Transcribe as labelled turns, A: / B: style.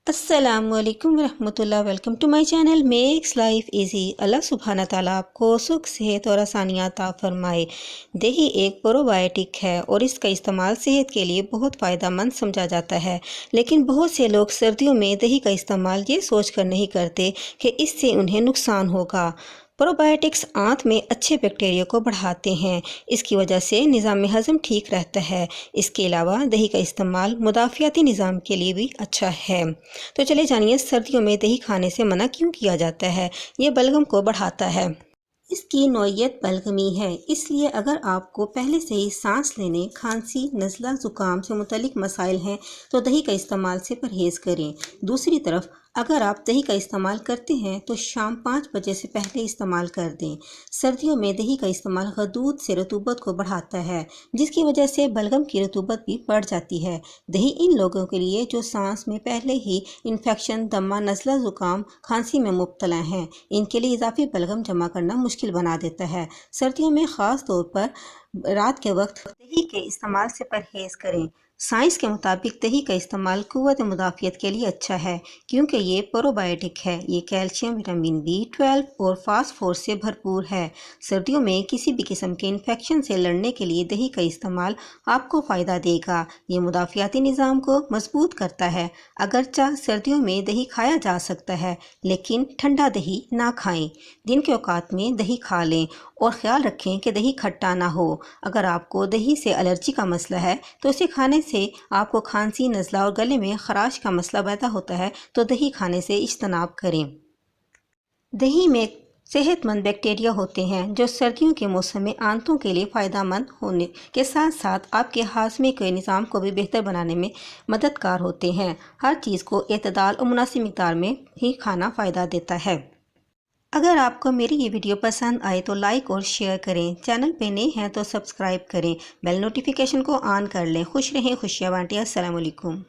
A: السلام علیکم ورحمۃ اللہ، welcome to my channel makes life easy. اللہ سبحانہ تعالیٰ آپ کو سکھ، صحت اور آسانیاں عطا فرمائے۔ دہی ایک پرو بایوٹک ہے اور اس کا استعمال صحت کے لیے بہت فائدہ مند سمجھا جاتا ہے، لیکن بہت سے لوگ سردیوں میں دہی کا استعمال یہ سوچ کر نہیں کرتے کہ اس سے انہیں نقصان ہوگا۔ پرو بایوٹکس آنت میں اچھے بیکٹیریا کو بڑھاتے ہیں، اس کی وجہ سے نظام ہضم ٹھیک رہتا ہے۔ اس کے علاوہ دہی کا استعمال مدافعتی نظام کے لیے بھی اچھا ہے۔ تو چلے جانیے سردیوں میں دہی کھانے سے منع کیوں کیا جاتا ہے۔ یہ بلغم کو بڑھاتا ہے۔ اس کی نوعیت بلغمی ہے، اس لیے اگر آپ کو پہلے سے ہی سانس لینے، کھانسی، نزلہ، زکام سے متعلق مسائل ہیں تو دہی کا استعمال سے پرہیز کریں۔ دوسری طرف اگر آپ دہی کا استعمال کرتے ہیں تو شام 5 بجے سے پہلے استعمال کر دیں۔ سردیوں میں دہی کا استعمال غدود سے رطوبت کو بڑھاتا ہے، جس کی وجہ سے بلغم کی رطوبت بھی بڑھ جاتی ہے۔ دہی ان لوگوں کے لیے جو سانس میں پہلے ہی انفیکشن، دمہ، نزلہ، زکام، کھانسی میں مبتلا ہیں، ان کے لیے اضافی بلغم جمع کرنا مشکل بنا دیتا ہے۔ سردیوں میں خاص طور پر رات کے وقت دہی کے استعمال سے پرہیز کریں۔ سائنس کے مطابق دہی کا استعمال قوت مدافعت کے لیے اچھا ہے، کیونکہ یہ پرو بایوٹک ہے۔ یہ کیلشیم، وٹامن B12 اور فاسفورس سے بھرپور ہے۔ سردیوں میں کسی بھی قسم کے انفیکشن سے لڑنے کے لیے دہی کا استعمال آپ کو فائدہ دے گا۔ یہ مدافعتی نظام کو مضبوط کرتا ہے۔ اگرچہ سردیوں میں دہی کھایا جا سکتا ہے، لیکن ٹھنڈا دہی نہ کھائیں۔ دن کے اوقات میں دہی کھا لیں اور خیال رکھیں کہ دہی کھٹا نہ ہو۔ اگر آپ کو دہی سے الرجی کا مسئلہ ہے تو اسے کھانے سے آپ کو کھانسی، نزلہ اور گلے میں خراش کا مسئلہ پیدا ہوتا ہے تو دہی کھانے سے اجتناب کریں۔ دہی میں صحت مند بیکٹیریا ہوتے ہیں جو سردیوں کے موسم میں آنتوں کے لیے فائدہ مند ہونے کے ساتھ ساتھ آپ کے ہاضمے کے نظام کو بھی بہتر بنانے میں مددگار ہوتے ہیں۔ ہر چیز کو اعتدال اور مناسب مقدار میں ہی کھانا فائدہ دیتا ہے۔ اگر آپ کو میری یہ ویڈیو پسند آئے تو لائک اور شیئر کریں۔ چینل پہ نئے ہیں تو سبسکرائب کریں۔ بیل نوٹیفیکیشن کو آن کر لیں۔ خوش رہیں، خوشیاں بانٹیں۔ السلام علیکم۔